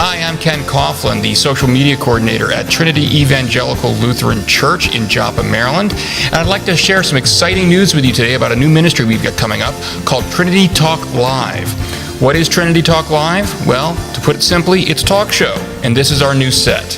Hi, I'm Ken Coughlin, the social media coordinator at Trinity Evangelical Lutheran Church in Joppa, Maryland. And I'd like to share some exciting news with you today about a new ministry we've got coming up called Trinity Talk Live. What is Trinity Talk Live? Well, to put it simply, it's a talk show, and this is our new set.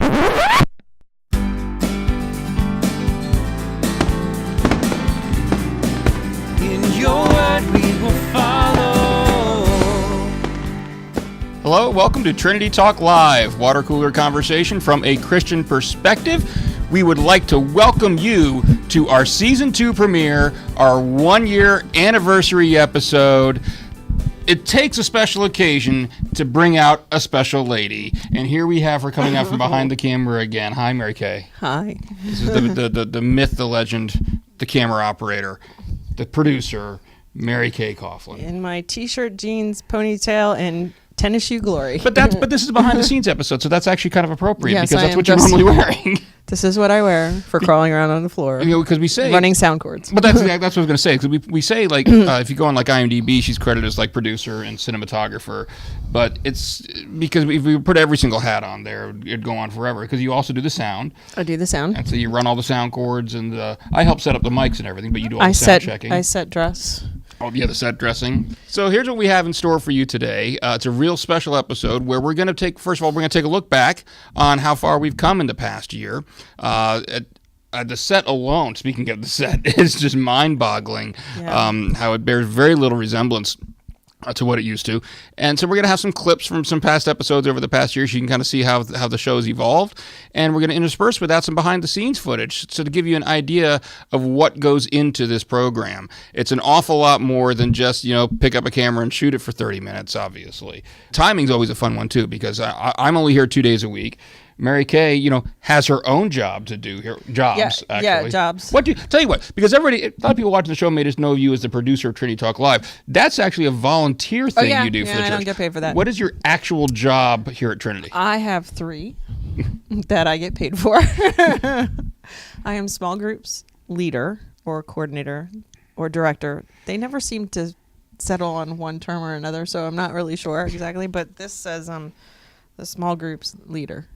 Hello, welcome to Trinity Talk Live, water cooler conversation from a Christian perspective. We would like to welcome you to our Season 2 premiere, our 1-year anniversary episode. It takes a special occasion to bring out a special lady. And here we have her coming out from behind the camera again. Hi, Mary Kay. Hi. This is the myth, the legend, the camera operator, the producer, Mary Kay Coughlin. In my t-shirt, jeans, ponytail, and tennis shoe glory. But this is a behind the scenes episode, so that's actually kind of appropriate, yes, because that's what you're normally wearing. This is what I wear for crawling around on the floor. You know, because we say running sound cords. But that's what I was going to say, because we say, like, if you go on like IMDb, she's credited as like producer and cinematographer, but it's because if we put every single hat on there, it'd go on forever. Because you also do the sound. I do the sound, and so you run all the sound cords, and I help set up the mics and everything, but you do all the sound checking. I set dress. Oh, yeah, the set dressing. So here's what we have in store for you today. It's a real special episode where we're going to take a look back on how far we've come in the past year. The set alone, speaking of the set, is just mind-boggling, how it bears very little resemblance to what it used to. And so we're going to have some clips from some past episodes over the past year so you can kind of see how the show's evolved. And we're going to intersperse with that some behind-the-scenes footage so to give you an idea of what goes into this program. It's an awful lot more than just, pick up a camera and shoot it for 30 minutes, obviously. Timing's always a fun one, too, because I'm only here 2 days a week. Mary Kay, has her own job to do here. Jobs. Yeah, jobs. Tell you what, because a lot of people watching the show may just know you as the producer of Trinity Talk Live. That's actually a volunteer thing you do for the church. I don't get paid for that. What is your actual job here at Trinity? I have 3 that I get paid for. I am small groups leader or coordinator or director. They never seem to settle on one term or another, so I'm not really sure exactly. But this says the small groups leader.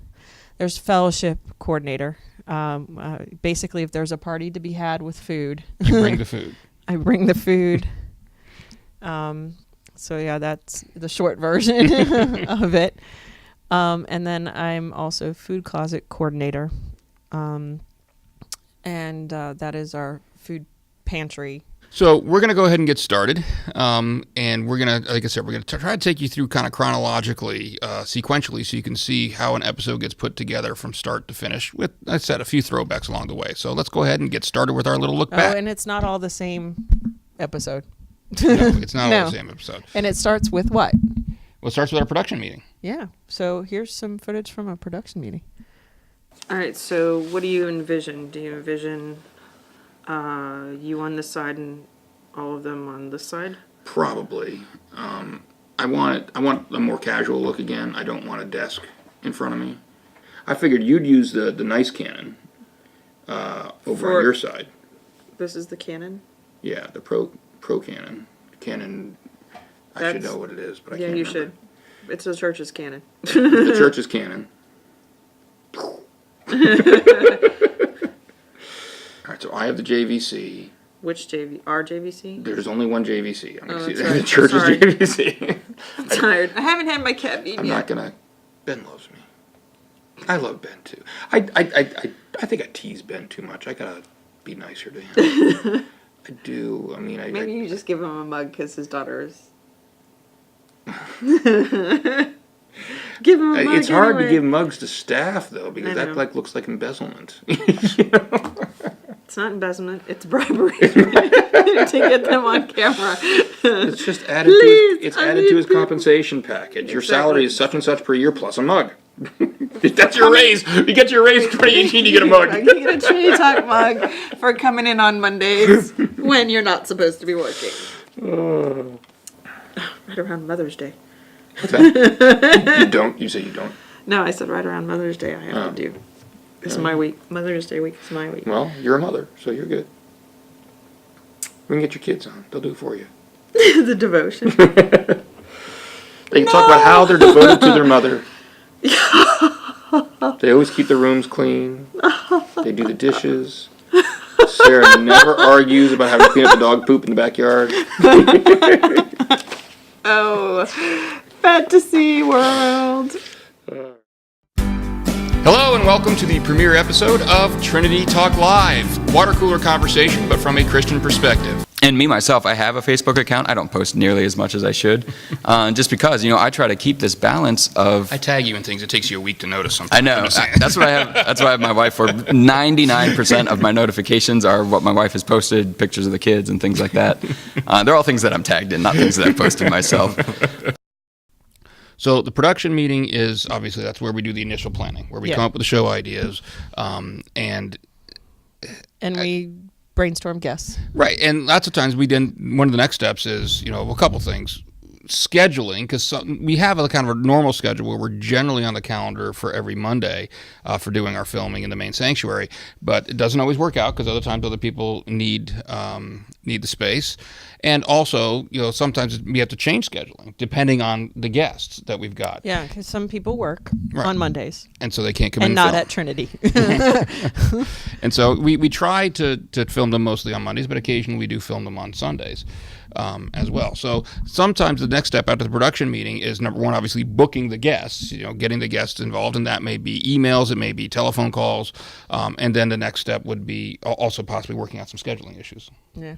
There's fellowship coordinator. Basically, if there's a party to be had with food, you bring the food. I bring the food. So yeah, that's the short version of it. And then I'm also food closet coordinator, and that is our food pantry. So we're going to go ahead and get started, and we're going to, like I said, we're going to try to take you through kind of chronologically, sequentially, so you can see how an episode gets put together from start to finish with, I said, a few throwbacks along the way. So let's go ahead and get started with our little look back. Oh, and it's not all the same episode. No, it's not all the same episode. And it starts with what? Well, it starts with our production meeting. Yeah, so here's some footage from a production meeting. All right, so what do you envision? Do you envision you on this side and all of them on this side? Probably. I want a more casual look again. I don't want a desk in front of me. I figured you'd use the nice Canon over on your side. This is the Canon? Yeah, the Pro Canon. Canon, I should know what it is, but I can't remember. Yeah, you should. It's the church's Canon. The church's Canon. All right, so I have the JVC. Which Our JVC? There's only one JVC. I'm going to see right. the church's JVC. I'm tired. I haven't had my caffeine I'm yet. not going to. Ben loves me. I love Ben, too. I think I tease Ben too much. I got to be nicer to him. I do. I mean, Maybe you just give him a mug because his daughter is... Give him a mug It's hard anyway. to give mugs to staff, though, because that looks like embezzlement. It's not embezzlement. It's bribery to get them on camera. It's just added to his compensation package. Your salary is such and such per year plus a mug. That's your raise. You get your raise 2018, you get a mug. You get a Trinity Talk mug for coming in on Mondays when you're not supposed to be working. Right around Mother's Day. What's that? You don't? You say you don't? No, I said right around Mother's Day I have to do. It's my week. Mother's Day week is my week. Well, you're a mother, so you're good. We can get your kids on. They'll do it for you. The devotion. They can talk about how they're devoted to their mother. They always keep the rooms clean. They do the dishes. Sarah never argues about having to clean up the dog poop in the backyard. Oh, fantasy world. Hello and welcome to the premiere episode of Trinity Talk Live. Water cooler conversation, but from a Christian perspective. And me, myself, I have a Facebook account. I don't post nearly as much as I should. Just because, I try to keep this balance of... I tag you in things. It takes you a week to notice something. I know. That's what I have. That's what I have my wife for. 99% of my notifications are what my wife has posted, pictures of the kids and things like that. They're all things that I'm tagged in, not things that I've posted myself. So the production meeting is, obviously, that's where we do the initial planning, where we come up with the show ideas, and we brainstorm guests. Right, and lots of times one of the next steps is, a couple things. Scheduling, because we have a kind of a normal schedule where we're generally on the calendar for every Monday for doing our filming in the main sanctuary, but it doesn't always work out because other times other people need the space, and also sometimes we have to change scheduling depending on the guests that we've got. Yeah, because some people work on Mondays, and so they can't come in and not film. at Trinity. And so we try to film them mostly on Mondays, but occasionally we do film them on Sundays. As well. So sometimes the next step after the production meeting is, number one, obviously booking the guests, getting the guests involved, and that may be emails, it may be telephone calls, and then the next step would be also possibly working out some scheduling issues. Yeah.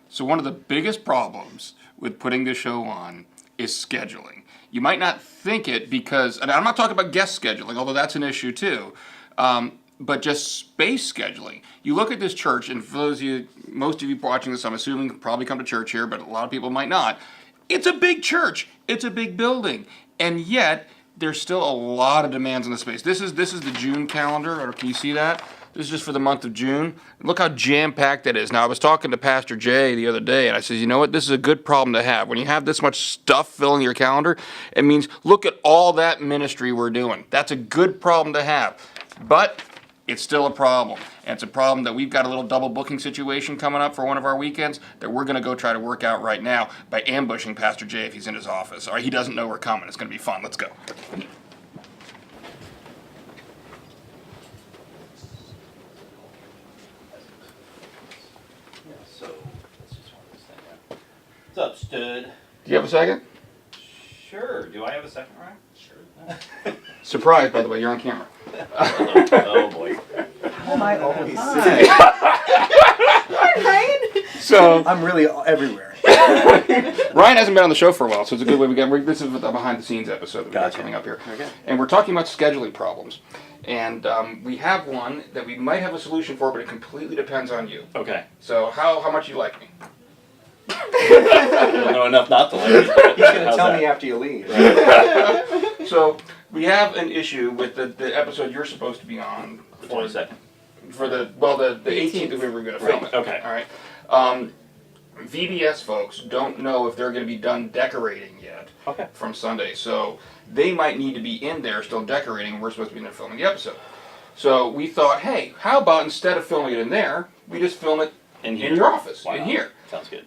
So one of the biggest problems with putting this show on is scheduling. You might not think it because, and I'm not talking about guest scheduling, although that's an issue too, but just space scheduling. You look at this church, and for those of you, most of you watching this, I'm assuming probably come to church here, but a lot of people might not. It's a big church. It's a big building. And yet, there's still a lot of demands on the space. This is the June calendar, or can you see that? This is just for the month of June. Look how jam-packed that is. Now, I was talking to Pastor Jay the other day, and I said, you know what? This is a good problem to have. When you have this much stuff filling your calendar, it means look at all that ministry we're doing. That's a good problem to have. But it's still a problem. And it's a problem that we've got a little double booking situation coming up for one of our weekends that we're going to go try to work out right now by ambushing Pastor Jay if he's in his office. All right, he doesn't know we're coming. It's going to be fun. Let's go. What's up, stud? Do you have a second? Sure. Do I have a second, Ryan? Sure. Surprise, by the way, you're on camera. Oh boy. How am I always sitting? So I'm really everywhere. Ryan hasn't been on the show for a while, so it's a good way this is the behind-the-scenes episode that we got coming up here. Okay. And we're talking about scheduling problems. And we have one that we might have a solution for, but it completely depends on you. Okay. So how much you like me? I don't know enough not to like it. He's going to tell me after you leave. So we have an issue with the episode you're supposed to be on. The 22nd. For the 18th that we were going to film it. Okay. All right. VBS folks don't know if they're going to be done decorating yet from Sunday. So they might need to be in there still decorating, and we're supposed to be in there filming the episode. So we thought, hey, how about instead of filming it in there, we just film it in your office, in here. Sounds good.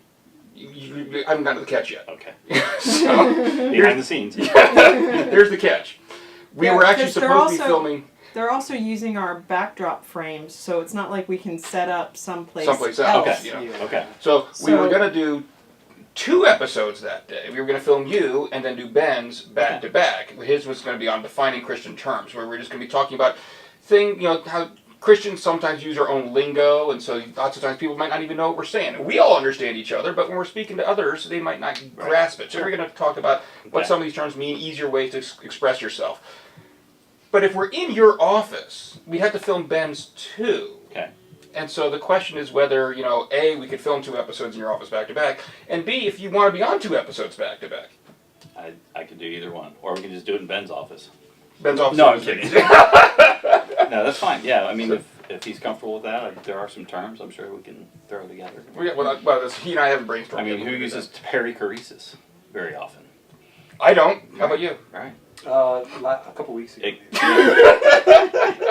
I haven't gotten to the catch yet. Okay. So Behind the scenes. here's the catch. We were actually 'cause they're supposed to be filming They're also using our backdrop frames, so it's not like we can set up someplace else. Okay. You know. Okay. So we were going to do 2 episodes that day. We were going to film you and then do Ben's back to back. His was going to be on defining Christian terms, where we're just going to be talking about how Christians sometimes use our own lingo, and so lots of times people might not even know what we're saying. We all understand each other, but when we're speaking to others, they might not grasp it. So we're going to talk about what some of these terms mean, easier ways to express yourself. But if we're in your office, we'd have to film Ben's too. Okay. And so the question is whether, A, we could film 2 episodes in your office back to back, and B, if you want to be on 2 episodes back to back. I could do either one, or we can just do it in Ben's office. Ben's office. No, I'm kidding. No, that's fine. Yeah, I mean, if he's comfortable with that, there are some terms I'm sure we can throw together. He and I haven't brainstormed. I mean, who uses perichoresis very often? I don't. How about you? Right. A couple weeks ago.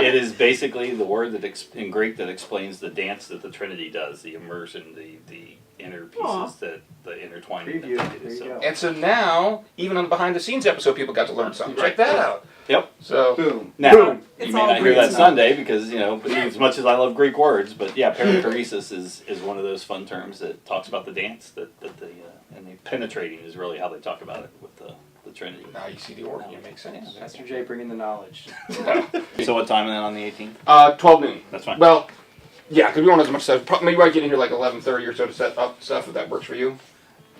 It is basically the word that in Greek that explains the dance that the Trinity does, the immersion, the inner pieces that the intertwining. Preview. There you go. And so now, even on the behind the scenes episode, people got to learn something. Check that out. Yep. So Boom. Now, Boom. you It's may all not hear Greek that stuff. Sunday because, as much as I love Greek words, but yeah, perichoresis is one of those fun terms that talks about the dance and the penetrating is really how they talk about it with the Trinity. now you see the organ. It makes sense. Pastor Jay bringing the knowledge. So what time then on the 18th? 12 noon. That's fine. Well, yeah, because we don't have as much stuff. Maybe I get in here like 11:30 or so to set up stuff if that works for you.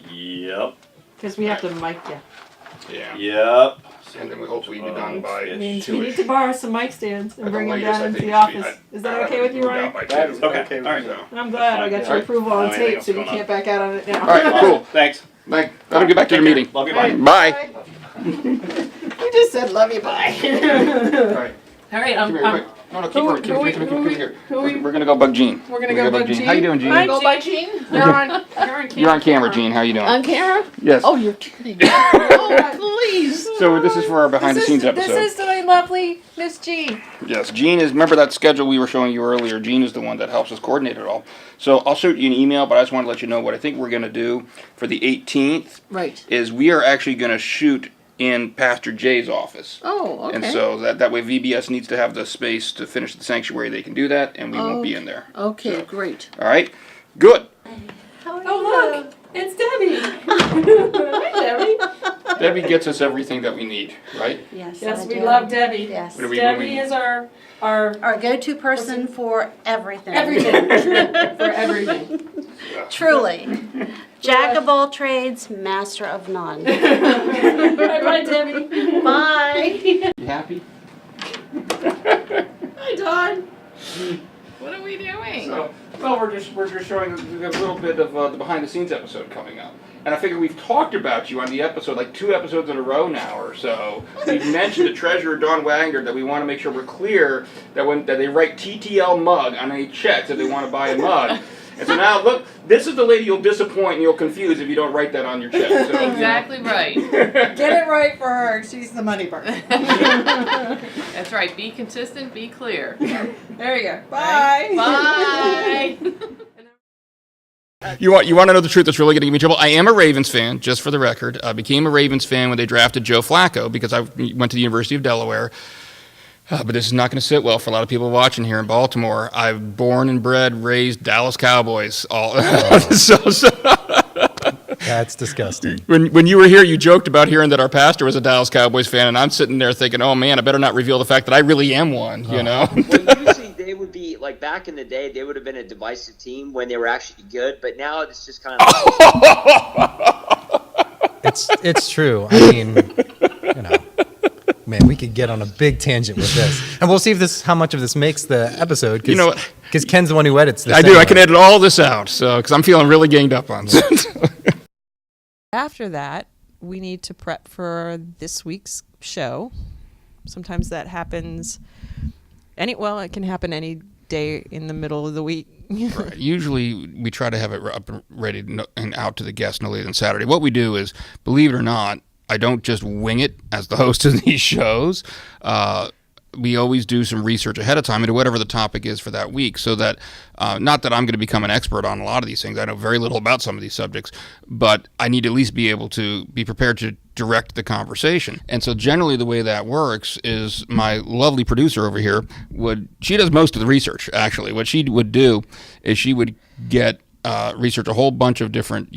Yep. Because we have to mic you. Yeah. Yep. And then we hopefully be done by It means 2. we need to borrow some mic stands and At the bring them latest, down I into think the it should be- office. Is that okay with you, moved Ryan? out by That 2. is Okay. okay with All right. me. So. I'm glad I got your Alright. approval on I don't think tape, else so you going on. can't back out on it now. All right, cool. Thanks. That'll get back to the Take care. meeting. Love you. Bye. Bye. You just said love you, bye. All right. All right, Come here, wait. No, keep going. who we- Come here. who we- We're gonna go bug Gene. We're gonna go bug Gene. How you doing, Gene? Hi, go bug Gene. You're on camera. You're on camera, Gene. How you doing? On camera? Yes. Oh, you're kidding. Oh, please. So this is for our behind the scenes episode. This is my lovely Miss G. Yes, Gene is, remember that schedule we were showing you earlier? Gene is the one that helps us coordinate it all. So I'll shoot you an email, but I just want to let you know what I think we're going to do for the 18th Right. is we are actually going to shoot in Pastor Jay's office. Oh, okay. And so that way VBS needs to have the space to finish the sanctuary. They can do that, and we won't be in there. Okay, So, great. all right? Good. Oh, look, it's Debbie. Hi, Debbie. Debbie gets us everything that we need, right? Yes, Yes, I we do. love Debbie. Yes. What do we- Debbie is our Our go-to person for everything. everything. For everything. Truly. Jack of all trades, master of none. Bye, Debbie. Bye. You happy? Hi, Don. What are we doing? So, well, we're just showing a little bit of the behind the scenes episode coming up, and I figure we've talked about you on the episode like 2 episodes in a row now or so. We've mentioned the treasurer Don Wagner that we want to make sure we're clear that that they write TTL mug on any checks if they want to buy a mug. And so now look, this is the lady you'll disappoint and you'll confuse if you don't write that on your check. So, Exactly right. Get it right for her. She's the money bird. That's right. Be consistent, be clear. There you go. Bye. Bye. You want to know the truth that's really going to get me in trouble? I am a Ravens fan, just for the record. I became a Ravens fan when they drafted Joe Flacco because I went to the University of Delaware. But this is not going to sit well for a lot of people watching here in Baltimore. I've born and bred, raised Dallas Cowboys. All so That's disgusting. when you were here, you joked about hearing that our pastor was a Dallas Cowboys fan, and I'm sitting there thinking, oh man, I better not reveal the fact that I really am one. You know. Well, usually they would be, like back in the day, they would have been a divisive team when they were actually good, but now it's just kind of It's true. I mean, man, we could get on a big tangent with this, and we'll see if how much of this makes the episode. Cause, You know what? Because Ken's the one who edits this. I do. I anyway. can edit all this out, so because I'm feeling really ganged up on this. After that, we need to prep for this week's show. Sometimes that happens it can happen any day in the middle of the week. Right. Usually, we try to have it up and ready and out to the guests no later than Saturday. What we do is, believe it or not, I don't just wing it as the host of these shows. We always do some research ahead of time into whatever the topic is for that week, so that not that I'm going to become an expert on a lot of these things. I know very little about some of these subjects, but I need to at least be able to be prepared to direct the conversation. And so generally the way that works is my lovely producer over here she does most of the research, actually. What she would do is she would get research a whole bunch of different,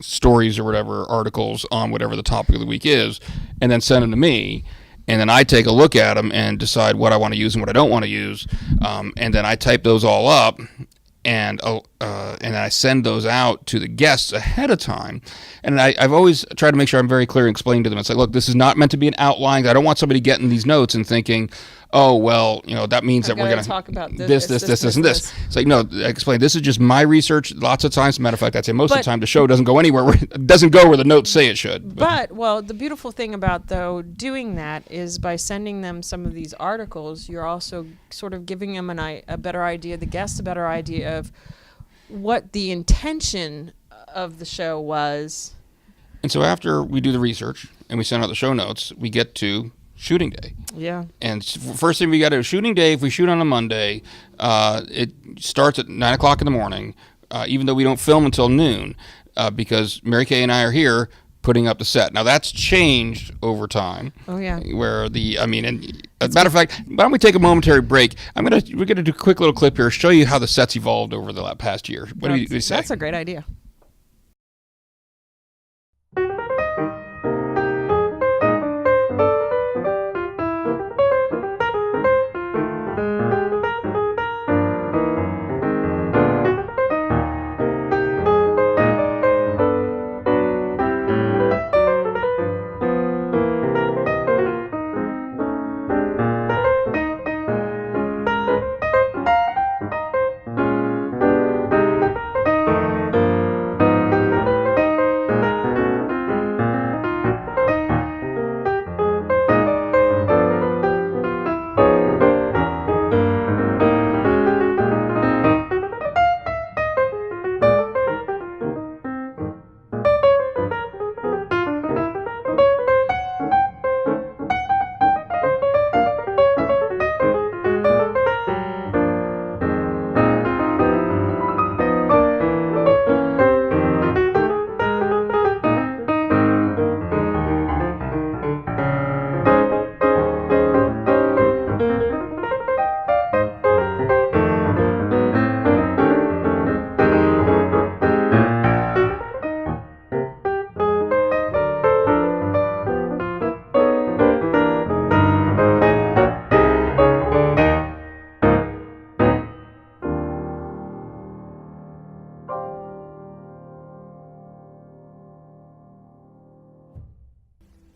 stories or whatever, articles on whatever the topic of the week is, and then send them to me. And then I take a look at them and decide what I want to use and what I don't want to use. And then I type those all up, and I send those out to the guests ahead of time. And I've always tried to make sure I'm very clear and explain to them. It's like, look, this is not meant to be an outline. I don't want somebody getting these notes and thinking, oh, well, that means that we're going to talk about this, and this. It's like, no, I explain. This is just my research. Lots of times, as a matter of fact, I'd say most of the time the show doesn't go anywhere. It doesn't go where the notes say it should. But the beautiful thing about, doing that is by sending them some of these articles, you're also sort of giving them a better idea, the guests a better idea of what the intention of the show was. And so after we do the research and we send out the show notes, we get to shooting day. Yeah. And first thing we got to do, shooting day, if we shoot on a Monday, it starts at 9 o'clock in the morning, even though we don't film until noon, because Mary Kay and I are here putting up the set. Now that's changed over time. Oh yeah. Where and as a matter of fact, why don't we take a momentary break? We're gonna do a quick little clip here, show you how the set's evolved over the past year. What do you say? That's a great idea.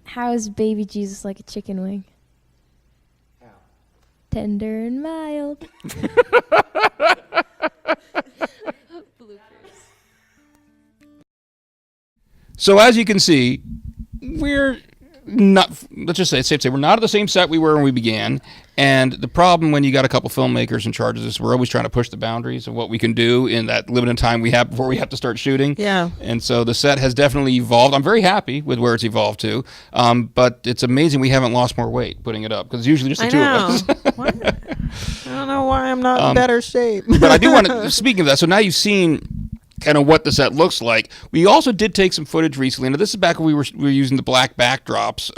How is baby Jesus like a chicken wing? How? Tender and mild. So as you can see, we're not, let's just say, it's safe to say, we're not at the same set we were when we began. And the problem when you got a couple filmmakers in charge of this, we're always trying to push the boundaries of what we can do in that limited time we have before we have to start shooting. Yeah. And so the set has definitely evolved. I'm very happy with where it's evolved to. But it's amazing we haven't lost more weight putting it up, because it's usually just the two of us. I don't know why I'm not in better shape. But I do want to, speaking of that, so now you've seen kind of what the set looks like. We also did take some footage recently. Now, this is back when we were using the black backdrops,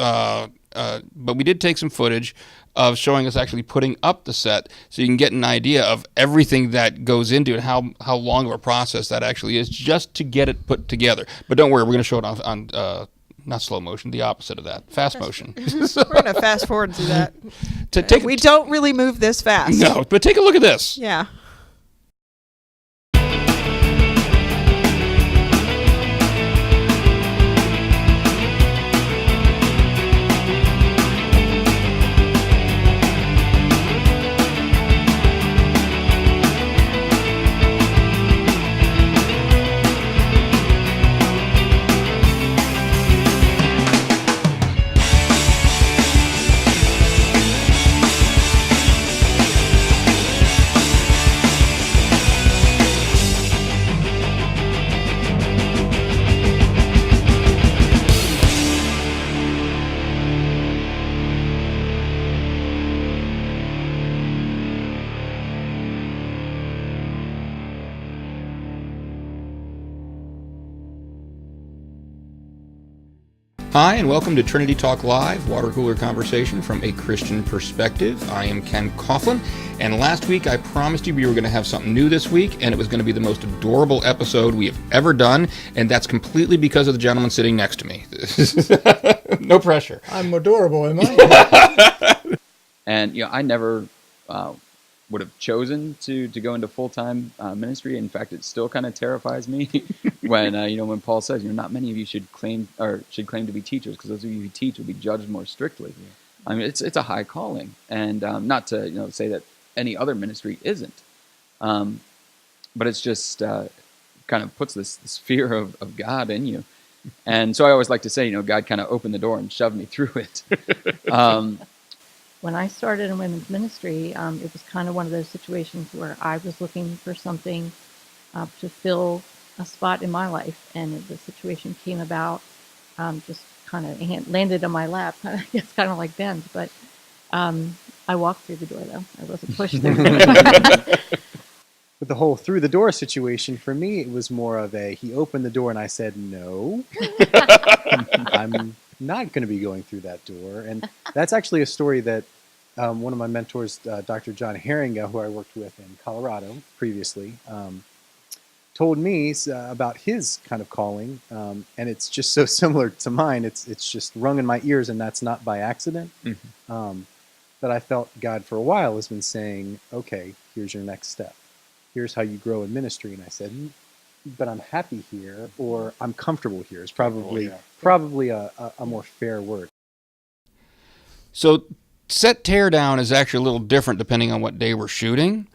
but we did take some footage of showing us actually putting up the set, so you can get an idea of everything that goes into it, how long of a process that actually is just to get it put together. But don't worry, we're going to show it on not slow motion, the opposite of that, fast motion. We're going to fast forward through that. We Don't don't really move this fast. No, but take a look at this. Yeah. Hi, and welcome to Trinity Talk Live, water cooler conversation from a Christian perspective. I am Ken Coughlin, and last week I promised you we were going to have something new this week, and it was going to be the most adorable episode we have ever done, and that's completely because of the gentleman sitting next to me. No pressure. I'm adorable, am I? And I never would have chosen to go into full-time ministry. In fact, it still kind of terrifies me when when Paul says, not many of you should claim to be teachers, because those of you who teach will be judged more strictly. Yeah. I mean, it's a high calling, and not to say that any other ministry isn't, but it's just kind of puts this fear of God in you. And so I always like to say, God kind of opened the door and shoved me through it. When I started in women's ministry, it was kind of one of those situations where I was looking for something to fill a spot in my life, and the situation came about, just kind of landed on my lap. I guess kind of like Ben's, but I walked through the door, though. I wasn't pushed through. But the whole through the door situation, for me, it was more of he opened the door and I said, no, I'm not going to be going through that door. And that's actually a story that one of my mentors, Dr. John Herringa, who I worked with in Colorado previously, told me about his kind of calling. And it's just so similar to mine. It's just rung in my ears, and that's not by accident. That I felt God for a while has been saying, okay, here's your next step. Here's how you grow in ministry. And I said, but I'm happy here, or I'm comfortable here is probably a more fair word. So set teardown is actually a little different depending on what day we're shooting.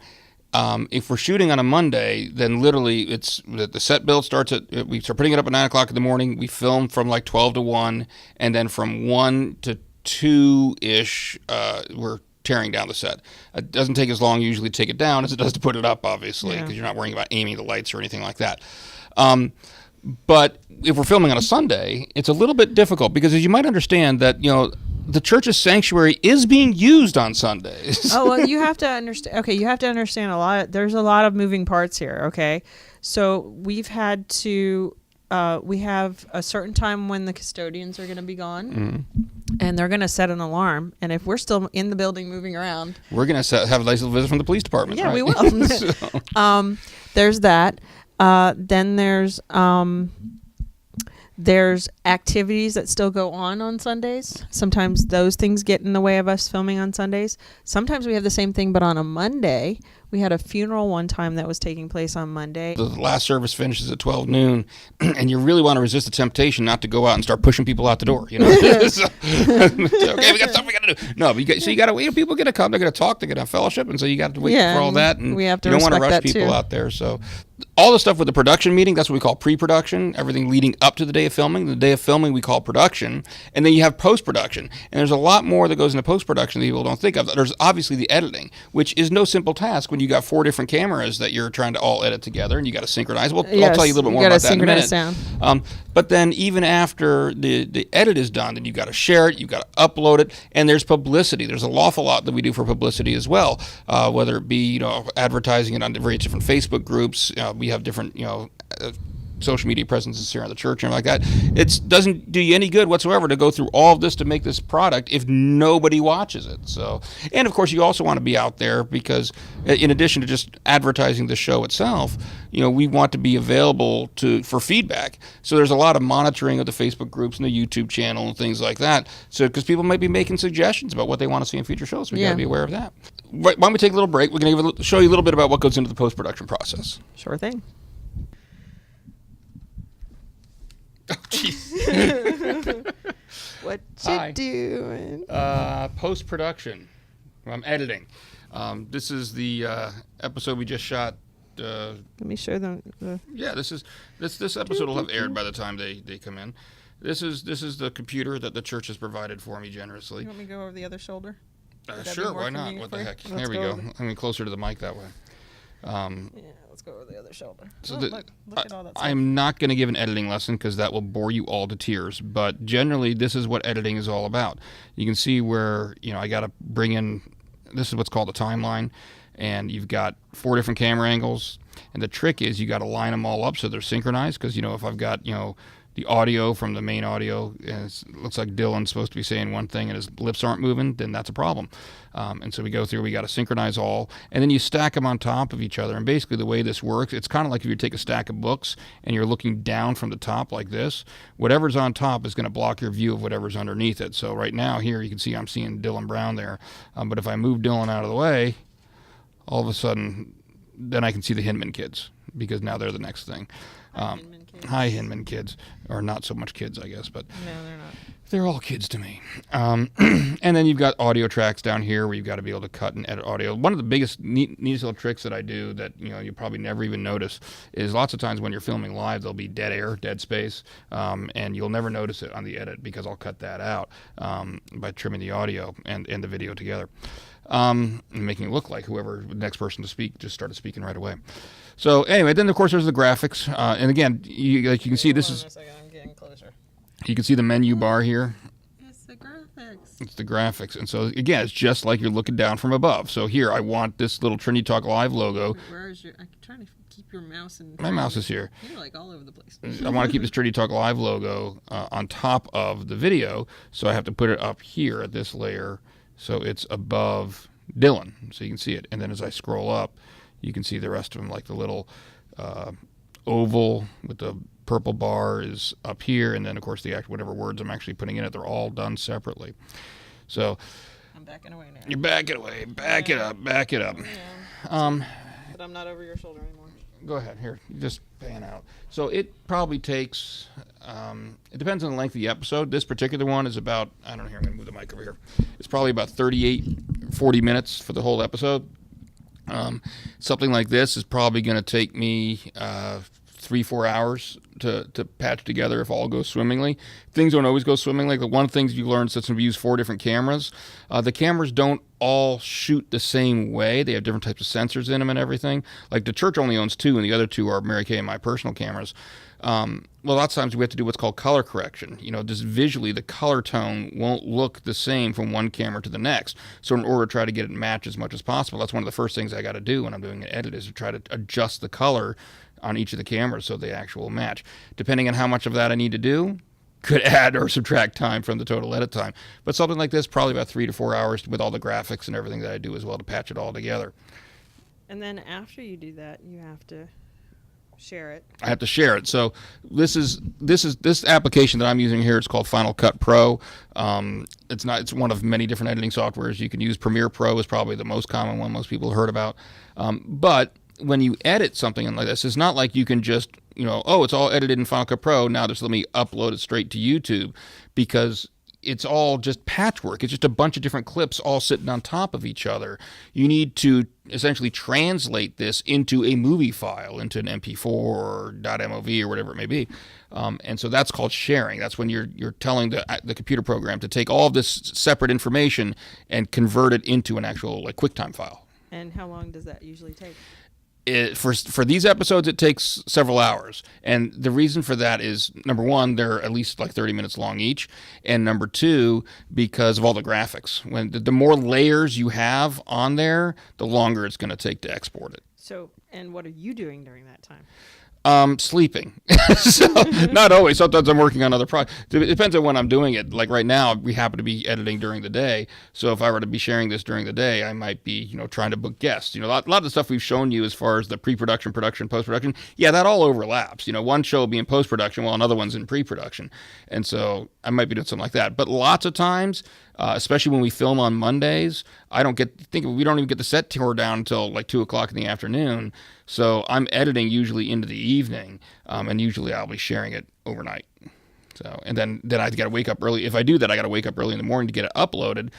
If we're shooting on a Monday, then literally it's the set build starts we start putting it up at 9 o'clock in the morning. We film from like 12 to 1, and then from 1 to 2-ish, we're tearing down the set. It doesn't take as long usually to take it down as it does to put it up, obviously, because you're not worrying about aiming the lights or anything like that. But if we're filming on a Sunday, it's a little bit difficult because, as you might understand, that the church's sanctuary is being used on Sundays. Oh, well, you have to understand. Okay, you have to understand there's a lot of moving parts here. Okay, so we've had to. We have a certain time when the custodians are going to be gone, and they're going to set an alarm. And if we're still in the building moving around, we're going to have a nice little visit from the police department. Yeah, right? we will. So. There's that. Then there's activities that still go on Sundays. Sometimes those things get in the way of us filming on Sundays. Sometimes we have the same thing, but on a Monday. We had a funeral one time that was taking place on Monday. The last service finishes at 12 noon, and you really want to resist the temptation not to go out and start pushing people out the door. So, okay, we got stuff we got to do. No, but you got to wait. People get to come, they're going to talk, they're going to have fellowship, and so you got to wait for all that. And we have to you don't want to rush respect that people too. out there. So all the stuff with the production meeting, that's what we call pre-production. Everything leading up to the day of filming. The day of filming we call production, and then you have post-production. And there's a lot more that goes into post-production that people don't think of. There's obviously the editing, which is no simple task when you got 4 different cameras that you're trying to all edit together, and you got to synchronize. Well, I'll tell you a little bit more about that in a minute. Sound. But then even after the edit is done, then you've got to share it, you've got to upload it, and there's publicity. There's an awful lot that we do for publicity as well, whether it be advertising it on various different Facebook groups. We have different social media presences here at the church and like that. It doesn't do you any good whatsoever to go through all of this to make this product if nobody watches it. So, and of course, you also want to be out there because, in addition to just advertising the show itself, we want to be available for feedback. So there's a lot of monitoring of the Facebook groups and the YouTube channel and things like that. So because people might be making suggestions about what they want to see in future shows, so we got to be aware of that. Why don't we take a little break? We're going to show you a little bit about what goes into the post-production process. Sure thing. Oh, jeez. What you doing? Post-production. I'm editing. This is the episode we just shot. Let me show them. Yeah, this episode will have aired by the time they come in. This is the computer that the church has provided for me generously. You want me to go over the other shoulder? Sure, why not? What the heck? There we go. I mean, closer to the mic that way. Let's go over the other shoulder. So look at all that stuff. I'm not going to give an editing lesson because that will bore you all to tears. But generally, this is what editing is all about. You can see where I got to bring in. This is what's called a timeline, and you've got 4 different camera angles. And the trick is you got to line them all up so they're synchronized. Because if I've got the audio from the main audio, and it looks like Dylan's supposed to be saying one thing and his lips aren't moving, then that's a problem. And so we go through, we got to synchronize all, and then you stack them on top of each other. And basically the way this works, it's kind of like if you take a stack of books and you're looking down from the top like this, whatever's on top is going to block your view of whatever's underneath it. So right now here you can see I'm seeing Dylan Brown there. But if I move Dylan out of the way, all of a sudden, then I can see the Hinman kids because now they're the next thing. Hi, Hinman kids. Or not so much kids, I guess, but no, they're not. They're all kids to me. And then you've got audio tracks down here where you've got to be able to cut and edit audio. One of the biggest neatest little tricks that I do that you probably never even notice is lots of times when you're filming live, there'll be dead air, dead space, and you'll never notice it on the edit because I'll cut that out by trimming the audio and the video together. And making it look like whoever the next person to speak just started speaking right away. So anyway, then of course there's the graphics, and again, you can see this is. I'm getting closer. You can see the menu bar here. It's the graphics. It's the graphics. And so, again, it's just like you're looking down from above. So here, I want this little Trinity Talk Live logo. Where is your... I'm trying to keep your mouse in... My mouse is here. You're like all over the place. I want to keep this Trinity Talk Live logo on top of the video, so I have to put it up here at this layer so it's above Dylan, so you can see it. And then as I scroll up, you can see the rest of them, like the little oval with the purple bar is up here, and then, of course, the whatever words I'm actually putting in it, they're all done separately. So I'm backing away now. You're backing away. Back it up. Back it up. But I'm not over your shoulder anymore. Go ahead. Here, just pan out. So it probably takes, it depends on the length of the episode. This particular one is about, I don't know, here, I'm going to move the mic over here. It's probably about 40 minutes for the whole episode. Something like this is probably going to take me 3-4 hours to patch together if all goes swimmingly. Things don't always go swimmingly. The one thing you learn since we use 4 different cameras, the cameras don't all shoot the same way. They have different types of sensors in them and everything. Like the church only owns 2, and the other 2 are Mary Kay and my personal cameras. Well, lots of times we have to do what's called color correction. You know, just visually, the color tone won't look the same from one camera to the next. So in order to try to get it matched as much as possible, that's one of the first things I got to do when I'm doing an edit is to try to adjust the color on each of the cameras so they actually match. Depending on how much of that I need to do, could add or subtract time from the total edit time. But something like this, probably about 3 to 4 hours with all the graphics and everything that I do as well to patch it all together. And then after you do that, you have to share it. I have to share it. So this application that I'm using here. It's called Final Cut Pro. It's one of many different editing softwares you can use. Premiere Pro is probably the most common one most people have heard about. But when you edit something like this, it's not like you can just, it's all edited in Final Cut Pro. Now just let me upload it straight to YouTube, because it's all just patchwork. It's just a bunch of different clips all sitting on top of each other. You need to essentially translate this into a movie file, into an MP4 or .mov or whatever it may be. And so that's called sharing. That's when you're telling the computer program to take all of this separate information and convert it into an actual QuickTime file. And how long does that usually take? For these episodes, it takes several hours. And the reason for that is, number one, they're at least 30 minutes long each. And number two, because of all the graphics. When the more layers you have on there, the longer it's going to take to export it. So, and what are you doing during that time? Sleeping. So, not always. Sometimes I'm working on other projects. It depends on when I'm doing it. Like right now, we happen to be editing during the day. So if I were to be sharing this during the day, I might be, trying to book guests. A lot of the stuff we've shown you as far as the pre-production, production, post-production, yeah, that all overlaps. One show will be in post-production while another one's in pre-production. And so I might be doing something like that. But lots of times, especially when we film on Mondays, we don't even get the set tour down until 2 o'clock in the afternoon. So I'm editing usually into the evening, and usually I'll be sharing it overnight. So, and then I got to wake up early. If I do that, I got to wake up early in the morning to get it uploaded,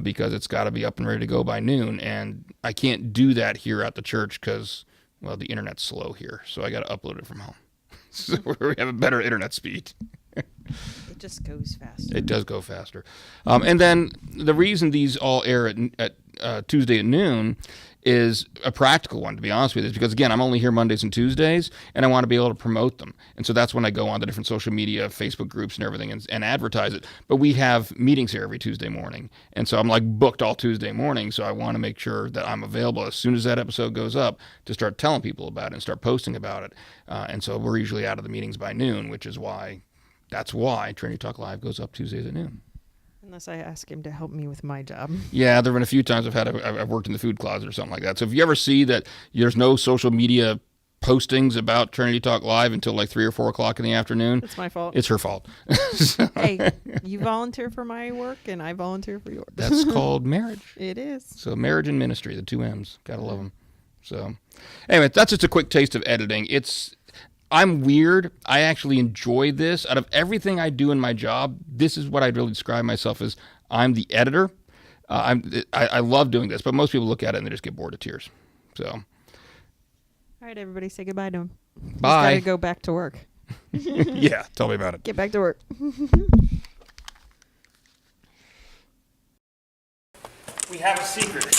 because it's got to be up and ready to go by noon. And I can't do that here at the church because, the internet's slow here. So I got to upload it from home. So we have a better internet speed. It just goes faster. It does go faster. And then the reason these all air at Tuesday at noon is a practical one, to be honest with you, is because, again, I'm only here Mondays and Tuesdays, and I want to be able to promote them. And so that's when I go on the different social media, Facebook groups and everything, and advertise it. But we have meetings here every Tuesday morning. And so I'm booked all Tuesday morning, so I want to make sure that I'm available as soon as that episode goes up to start telling people about it and start posting about it. And so we're usually out of the meetings by noon, which is why Trinity Talk Live goes up Tuesdays at noon. Unless I ask him to help me with my job. Yeah, there have been a few times I've worked in the food closet or something like that. So if you ever see that there's no social media postings about Trinity Talk Live until 3 or 4 o'clock in the afternoon, it's my fault. It's her fault. Hey, you volunteer for my work and I volunteer for yours. That's called marriage. It is. So marriage and ministry, the 2 M's. Gotta love them. So anyway, that's just a quick taste of editing. I'm weird. I actually enjoy this. Out of everything I do in my job, this is what I'd really describe myself as. I'm the editor. I love doing this, but most people look at it and they just get bored of tears. So, all right, everybody, say goodbye to him. Bye. He's got to go back to work. Yeah, tell me about it. Get back to work. We have a secret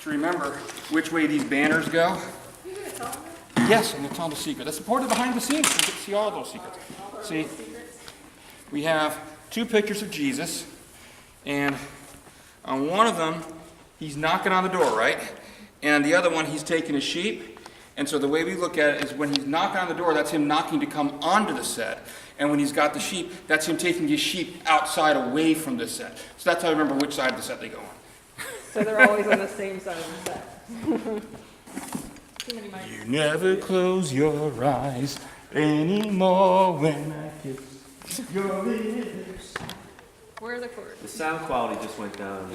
to remember which way these banners go. Yes, I'm going to tell them the secret. That's important behind the scenes. You get to see all those secrets. See, we have 2 pictures of Jesus, and On one of them, he's knocking on the door, right? And on the other one, he's taking a sheep. And so the way we look at it is when he's knocking on the door, that's him knocking to come onto the set. And when he's got the sheep, that's him taking his sheep outside away from the set. So that's how I remember which side of the set they go on. So they're always on the same side of the set. Too many mics. You never close your eyes anymore when I kiss your lips. Where are the chords? The sound quality just went down.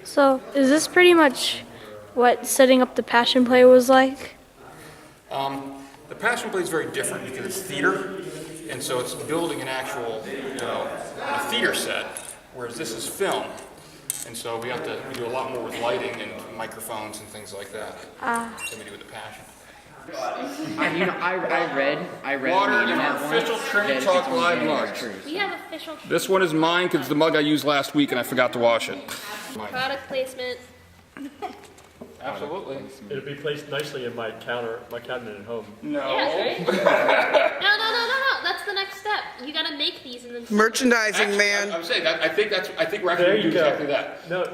So, is this pretty much what setting up the Passion Play was like? The Passion Play is very different because it's theater, and so it's building an actual, a theater set, whereas this is film. And so we do a lot more with lighting and microphones and things like that than we do with the Passion. I read Water on the in our internet official once Trinity that Talk it's Live very mug. true. We have official This one is mine because it's the mug I used last week and I forgot to wash it. product placement. Absolutely. It'll be placed nicely in my cabinet at home. No. Yes, right? No. That's the next step. You gotta make these and then Merchandising, Actually, man. I'm saying I think we're actually There going to you do go. exactly that. No,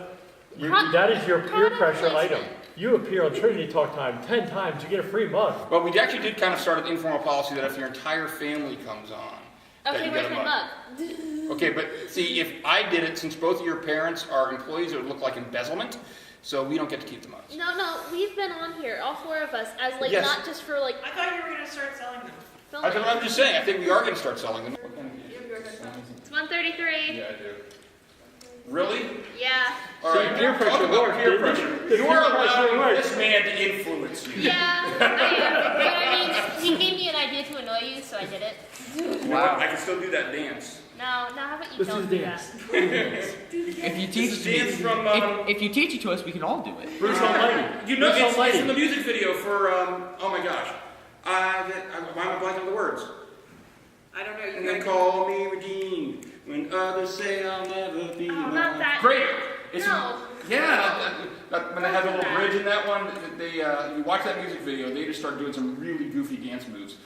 that is your peer pressure item. You appear on Trinity Talk Time 10 times, you get a free mug. Well, we actually did kind of start an informal policy that if your entire family comes on, that okay, you where's get a my mug. mug? Okay, but see, if I did it, since both of your parents are employees, it would look like embezzlement, so we don't get to keep the mugs. No, we've been on here, all four of us, as like Yes. not just for like. I thought you were gonna start selling them. I'm just saying, I think we are going to start selling them. It's 133. Yeah, I do. Really? Yeah. All right, peer pressure talk about works, peer didn't it? pressure. The You peer are pressure allowing works. this man to influence you. Yeah, I mean, he gave me an idea to annoy you, so I did it. You know what? I can still do that dance. No, how about you This don't is do dance. that? If you teach This is dance from if you teach it to us, we can all do it. Bruce Almighty. You know, Bruce it's in the music video for oh my gosh, why am I blanking on the words? I don't know. You And then call me Regine when others say I'll never be. Not that. Great. It's, No. Yeah, when they have a little bridge in that one, you watch that music video, they just start doing some really goofy dance moves,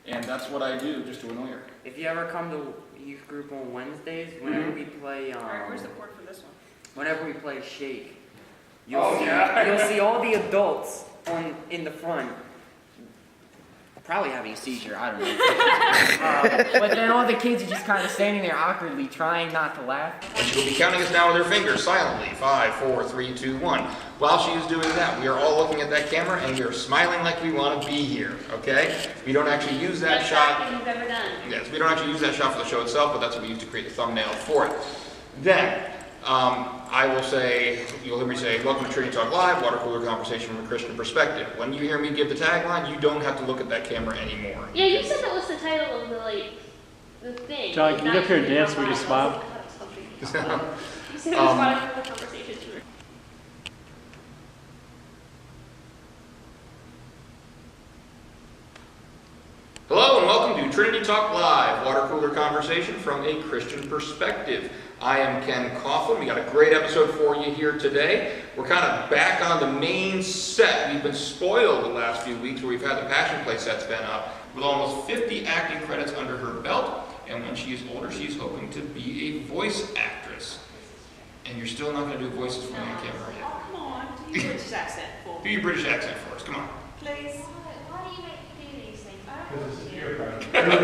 and that's what I do just to annoy her. If you ever come to youth group on Wednesdays, whenever we play, Alright, where's the cord for this one? whenever we play Shake, Oh, see, yeah. you'll see all the adults in the front. Probably having a seizure, I don't know. But then all the kids are just kind of standing there awkwardly, trying not to laugh. And she will be counting us now with her fingers silently. 5, 4, 3, 2, 1. While she is doing that, we are all looking at that camera and we are smiling like we want to be here. Okay? We don't actually use that Best shot. acting you've ever done. Yes, we don't actually use that shot for the show itself, but that's what we use to create the thumbnail for it. Then, I will say, you'll hear me say, welcome to Trinity Talk Live, water cooler conversation from a Christian perspective. When you hear me give the tagline, you don't have to look at that camera anymore. Yeah, you said that was the title of the thing. John, can you get up here and dance with your smile? You said it was water cooler conversation. Hello and welcome to Trinity Talk Live, water cooler conversation from a Christian perspective. I am Ken Coughlin. We got a great episode for you here today. We're kind of back on the main set. We've been spoiled the last few weeks where we've had the Passion Play sets been up with almost 50 acting credits under her belt. And when she is older, she's hoping to be a voice actress. And you're still not going to do voices for me on camera yet. Oh, come on. Do your British accent for Do me. your British accent for us. Come on. Please. Why do you make me do these things? This is peer pressure. You didn't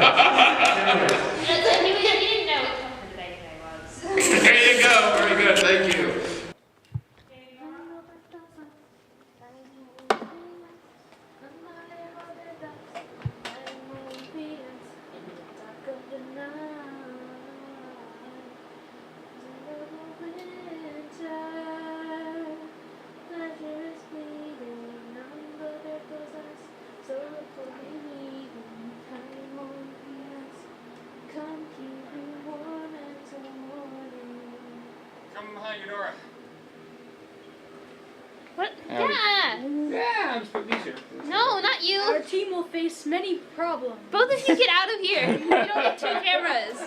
know what comfort the baby was. There you go. Very good. Thank you. Come behind you, Nora. What? Howdy. Yeah. Yeah, I'm just putting these here. No, not you. Our team will face many problems. Both of you get out of here. You don't need two cameras.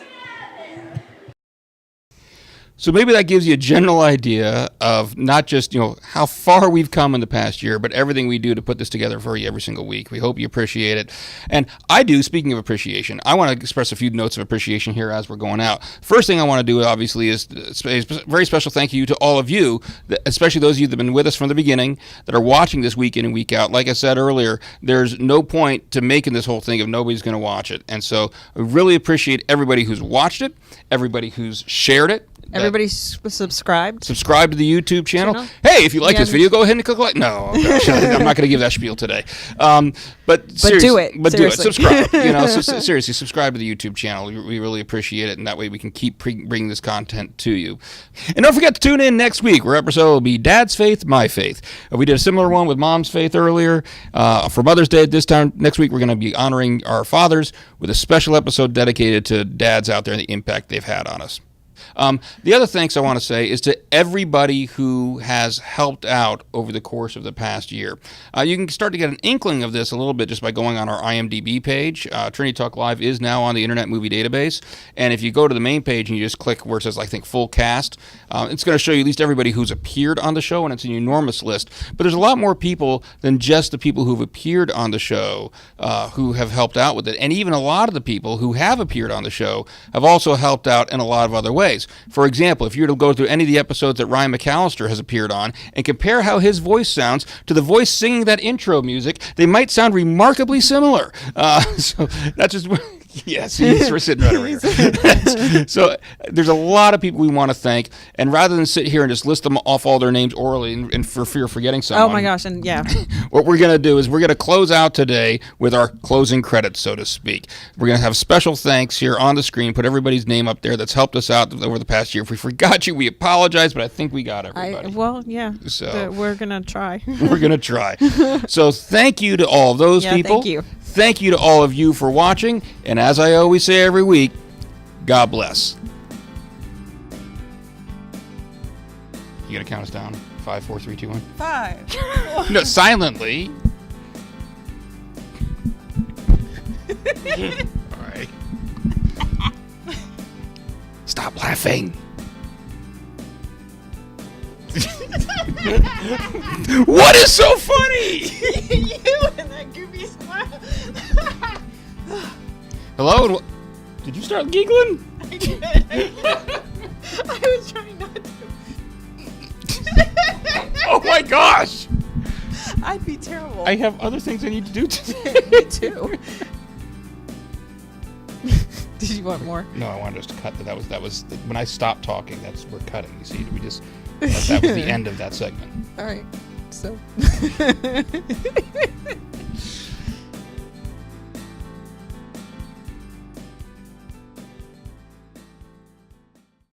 So maybe that gives you a general idea of not just, how far we've come in the past year, but everything we do to put this together for you every single week. We hope you appreciate it. And I do, speaking of appreciation, I want to express a few notes of appreciation here as we're going out. First thing I want to do, obviously, is a very special thank you to all of you, especially those of you that have been with us from the beginning, that are watching this week in and week out. Like I said earlier, there's no point to making this whole thing if nobody's going to watch it. And so I really appreciate everybody who's watched it, everybody who's shared it. Everybody subscribed. Subscribe to the YouTube channel. Hey, if you like this video, go ahead and click like. No, gosh, I'm not going to give that spiel today. But do it. But do it. Seriously. Subscribe. Seriously, subscribe to the YouTube channel. We really appreciate it, and that way we can keep bringing this content to you. And don't forget to tune in next week, where episode will be Dad's Faith, My Faith. We did a similar one with Mom's Faith earlier. For Mother's Day this time next week, we're going to be honoring our fathers with a special episode dedicated to dads out there and the impact they've had on us. The other thanks I want to say is to everybody who has helped out over the course of the past year. You can start to get an inkling of this a little bit just by going on our IMDb page. Trinity Talk Live is now on the Internet Movie Database, and if you go to the main page and you just click where it says, I think, full cast, it's going to show you at least everybody who's appeared on the show, and it's an enormous list. But there's a lot more people than just the people who've appeared on the show who have helped out with it, and even a lot of the people who have appeared on the show have also helped out in a lot of other ways. For example, if you were to go through any of the episodes that Ryan McAllister has appeared on and compare how his voice sounds to the voice singing that intro music, they might sound remarkably similar. So that's just... Yes, we're sitting right over here. So there's a lot of people we want to thank, and rather than sit here and just list them off all their names orally and for fear of forgetting someone. Oh my gosh, and yeah. What we're going to do is we're going to close out today with our closing credits, so to speak. We're going to have special thanks here on the screen, put everybody's name up there that's helped us out over the past year. If we forgot you, we apologize, but I think we got everybody. So we're going to try. We're going to try. So thank you to all those people. Thank you. Thank you to all of you for watching, and as I always say every week, God bless. You gonna count us down? 5, 4, 3, 2, 1. 5. No, silently. All right. Stop laughing. What is so funny? You and that goofy smile. Hello? Did you start giggling? I did. I was trying not to. Oh my gosh! I'd be terrible. I have other things I need to do today. Me too. Did you want more? No, I wanted us to cut. That was when I stopped talking. We're cutting. You see, that was the end of that segment. All right. So.